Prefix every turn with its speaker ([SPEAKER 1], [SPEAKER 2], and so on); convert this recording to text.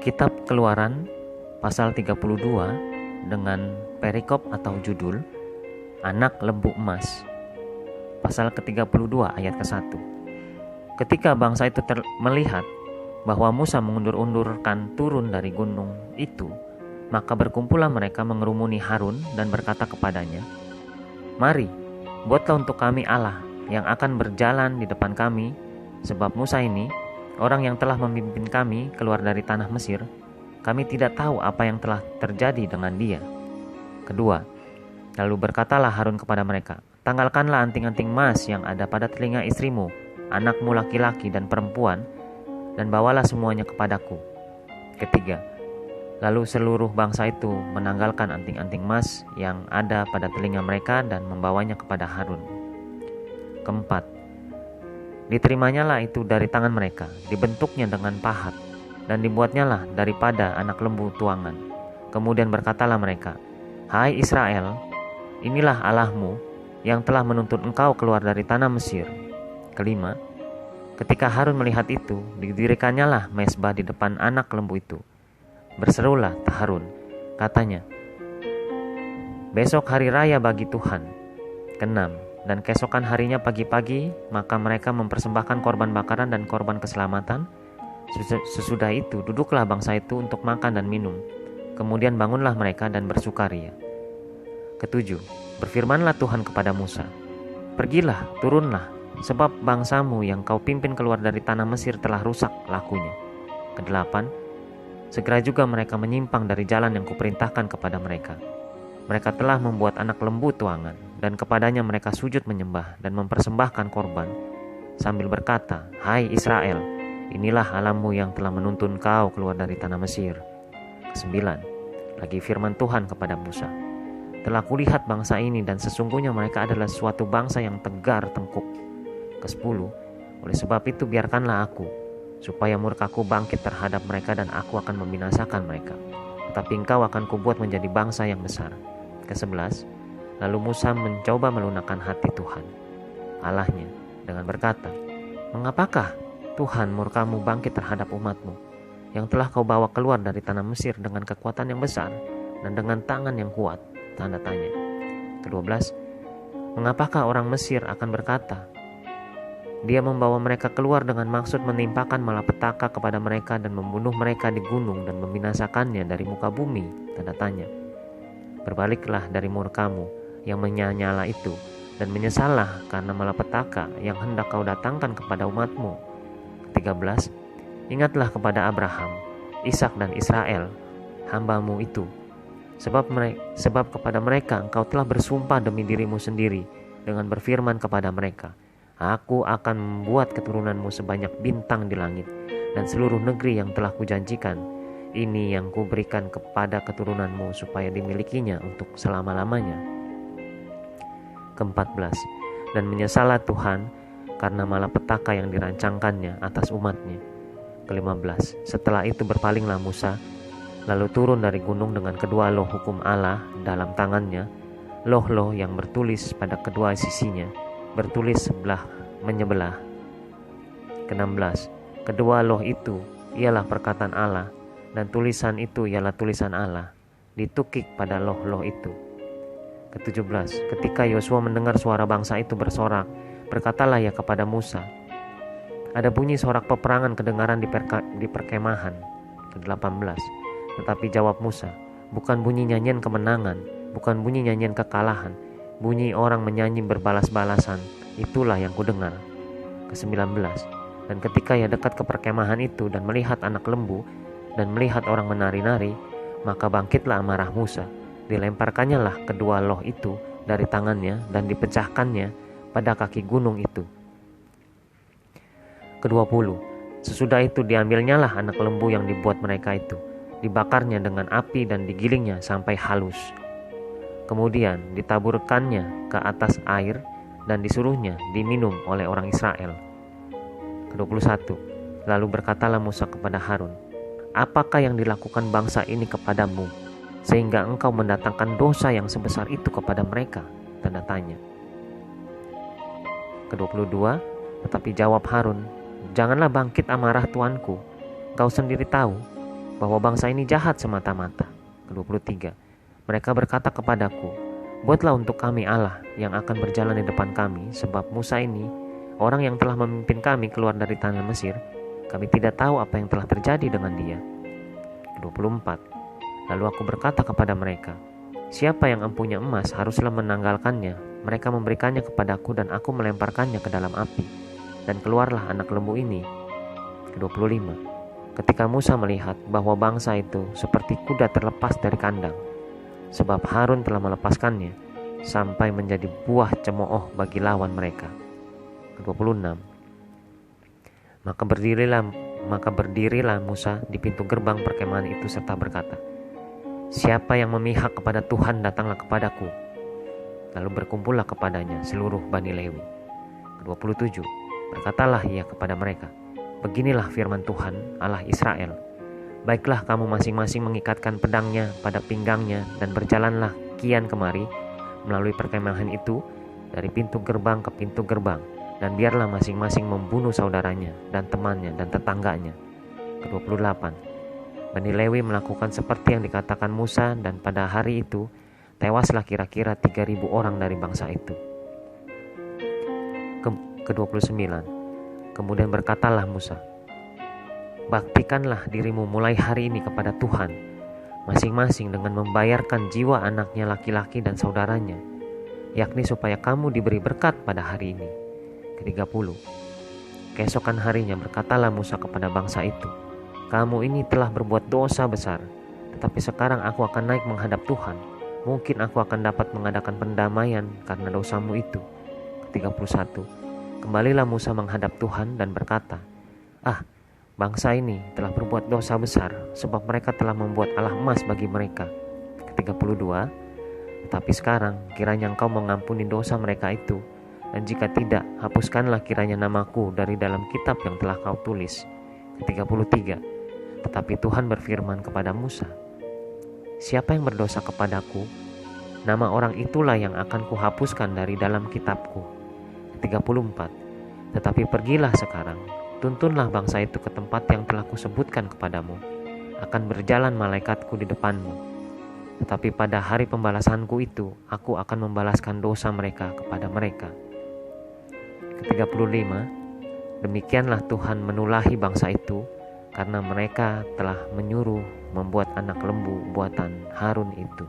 [SPEAKER 1] Kitab Keluaran pasal 32 dengan perikop atau judul Anak Lembu Emas. Pasal ke-32 ayat ke-1. Ketika bangsa itu melihat bahwa Musa mengundur-undurkan turun dari gunung itu, maka berkumpullah mereka mengerumuni Harun dan berkata kepadanya, "Mari, buatlah untuk kami Allah yang akan berjalan di depan kami, sebab Musa ini, orang yang telah memimpin kami keluar dari tanah Mesir, kami tidak tahu apa yang telah terjadi dengan dia." Kedua, lalu berkatalah Harun kepada mereka, "Tanggalkanlah anting-anting emas yang ada pada telinga istrimu, anakmu laki-laki dan perempuan, dan bawalah semuanya kepadaku." Ketiga, lalu seluruh bangsa itu menanggalkan anting-anting emas yang ada pada telinga mereka dan membawanya kepada Harun. Keempat, diterimanya itu dari tangan mereka, dibentuknya dengan pahat, dan dibuatnyalah daripada anak lembu tuangan. Kemudian berkatalah mereka, "Hai Israel, inilah Allahmu yang telah menuntun engkau keluar dari tanah Mesir." Kelima, ketika Harun melihat itu, didirikannya mezbah di depan anak lembu itu. Berserulah Harun, katanya, "Besok hari raya bagi Tuhan." Keenam, dan keesokan harinya pagi-pagi, maka mereka mempersembahkan korban bakaran dan korban keselamatan. Sesudah itu, duduklah bangsa itu untuk makan dan minum. Kemudian bangunlah mereka dan bersukaria. Ketujuh, berfirmanlah Tuhan kepada Musa, "Pergilah, turunlah, sebab bangsamu yang kau pimpin keluar dari tanah Mesir telah rusak lakunya." Kedelapan, segera juga mereka menyimpang dari jalan yang kuperintahkan kepada mereka. Mereka telah membuat anak lembu tuangan, dan kepadanya mereka sujud menyembah dan mempersembahkan korban, sambil berkata, "Hai Israel, inilah Allahmu yang telah menuntun kau keluar dari tanah Mesir." Kesembilan, lagi firman Tuhan kepada Musa, "Telah kulihat bangsa ini dan sesungguhnya mereka adalah suatu bangsa yang tegar tengkuk." Kesepuluh, oleh sebab itu biarkanlah aku, supaya murkaku bangkit terhadap mereka dan aku akan membinasakan mereka, tetapi engkau akan kubuat menjadi bangsa yang besar. Kesebelas, lalu Musa mencoba melunakkan hati Tuhan Allahnya dengan berkata, "Mengapakah Tuhan murkamu bangkit terhadap umatmu, yang telah kau bawa keluar dari tanah Mesir dengan kekuatan yang besar dan dengan tangan yang kuat?" Tanda tanya. Ke-12, mengapakah orang Mesir akan berkata, "Dia membawa mereka keluar dengan maksud menimpakan malapetaka kepada mereka dan membunuh mereka di gunung dan membinasakannya dari muka bumi?" Tanda tanya. Berbaliklah dari murkamu yang menyala itu dan menyesallah karena malapetaka yang hendak kau datangkan kepada umatmu. Ke-13, ingatlah kepada Abraham, Ishak dan Israel, hambamu itu, sebab kepada mereka engkau telah bersumpah demi dirimu sendiri dengan berfirman kepada mereka, "Aku akan membuat keturunanmu sebanyak bintang di langit, dan seluruh negeri yang telah kujanjikan ini yang kuberikan kepada keturunanmu supaya dimilikinya untuk selama-lamanya." Ke-14, dan menyesallah Tuhan karena malapetaka yang dirancangkannya atas umatnya. Ke-15, setelah itu berpalinglah Musa, lalu turun dari gunung dengan kedua loh hukum Allah dalam tangannya, loh-loh yang bertulis pada kedua sisinya, bertulis sebelah menyebelah. Ke-16, kedua loh itu ialah perkataan Allah, dan tulisan itu ialah tulisan Allah, ditukik pada loh-loh itu. Ke-17, ketika Yosua mendengar suara bangsa itu bersorak, berkatalah ia kepada Musa, "Ada bunyi sorak peperangan kedengaran di perkemahan." Ke-18, tetapi jawab Musa, "Bukan bunyi nyanyian kemenangan, bukan bunyi nyanyian kekalahan, bunyi orang menyanyi berbalas-balasan, itulah yang kudengar." Ke-19, dan ketika ia dekat ke perkemahan itu dan melihat anak lembu dan melihat orang menari-nari, maka bangkitlah amarah Musa, dilemparkannya kedua loh itu dari tangannya dan dipecahkannya pada kaki gunung itu. Ke-20, sesudah itu diambilnya anak lembu yang dibuat mereka itu, dibakarnya dengan api dan digilingnya sampai halus. Kemudian ditaburkannya ke atas air dan disuruhnya diminum oleh orang Israel. Ke-21, lalu berkatalah Musa kepada Harun, "Apakah yang dilakukan bangsa ini kepadamu, sehingga engkau mendatangkan dosa yang sebesar itu kepada mereka?" Tanda tanya. Ke-22, tetapi jawab Harun, "Janganlah bangkit amarah tuanku. Kau sendiri tahu bahwa bangsa ini jahat semata-mata. Ke-23, mereka berkata kepadaku, buatlah untuk kami Allah yang akan berjalan di depan kami, sebab Musa ini, orang yang telah memimpin kami keluar dari tanah Mesir, kami tidak tahu apa yang telah terjadi dengan dia. Ke-24, lalu aku berkata kepada mereka, siapa yang empunya emas haruslah menanggalkannya. Mereka memberikannya kepadaku dan aku melemparkannya ke dalam api, dan keluarlah anak lembu ini. Ke-25, ketika Musa melihat bahwa bangsa itu seperti kuda terlepas dari kandang, sebab Harun telah melepaskannya, sampai menjadi buah cemooh bagi lawan mereka. Ke-26, maka berdirilah Musa di pintu gerbang perkemahan itu serta berkata, siapa yang memihak kepada Tuhan datanglah kepadaku. Lalu berkumpullah kepadanya seluruh Bani Lewi. Ke-27, berkatalah ia kepada mereka, beginilah firman Tuhan Allah Israel, baiklah kamu masing-masing mengikatkan pedangnya pada pinggangnya dan berjalanlah kian kemari melalui perkemahan itu dari pintu gerbang ke pintu gerbang, dan biarlah masing-masing membunuh saudaranya dan temannya dan tetangganya. Ke-28, Bani Lewi melakukan seperti yang dikatakan Musa, dan pada hari itu tewaslah kira-kira 3.000 orang dari bangsa itu. Ke-29, kemudian berkatalah Musa, baktikanlah dirimu mulai hari ini kepada Tuhan, masing-masing dengan membayarkan jiwa anaknya laki-laki dan saudaranya, yakni supaya kamu diberi berkat pada hari ini. Ke-30, keesokan harinya berkatalah Musa kepada bangsa itu, kamu ini telah berbuat dosa besar, tetapi sekarang aku akan naik menghadap Tuhan. Mungkin aku akan dapat mengadakan pendamaian karena dosamu itu. Ke-31, kembalilah Musa menghadap Tuhan dan berkata, bangsa ini telah berbuat dosa besar, sebab mereka telah membuat alah emas bagi mereka. Ke-32, tetapi sekarang kiranya engkau mengampuni dosa mereka itu, dan jika tidak, hapuskanlah kiranya namaku dari dalam kitab yang telah kau tulis. Ke-33, tetapi Tuhan berfirman kepada Musa, siapa yang berdosa kepadaku, nama orang itulah yang akan kuhapuskan dari dalam kitabku. Ke-34, tetapi pergilah sekarang, tuntunlah bangsa itu ke tempat yang telah kusebutkan kepadamu. Akan berjalan malaikatku di depanmu. Tetapi pada hari pembalasanku itu, aku akan membalaskan dosa mereka kepada mereka. Ke-35, demikianlah Tuhan menulahi bangsa itu, karena mereka telah menyuruh membuat anak lembu buatan Harun itu.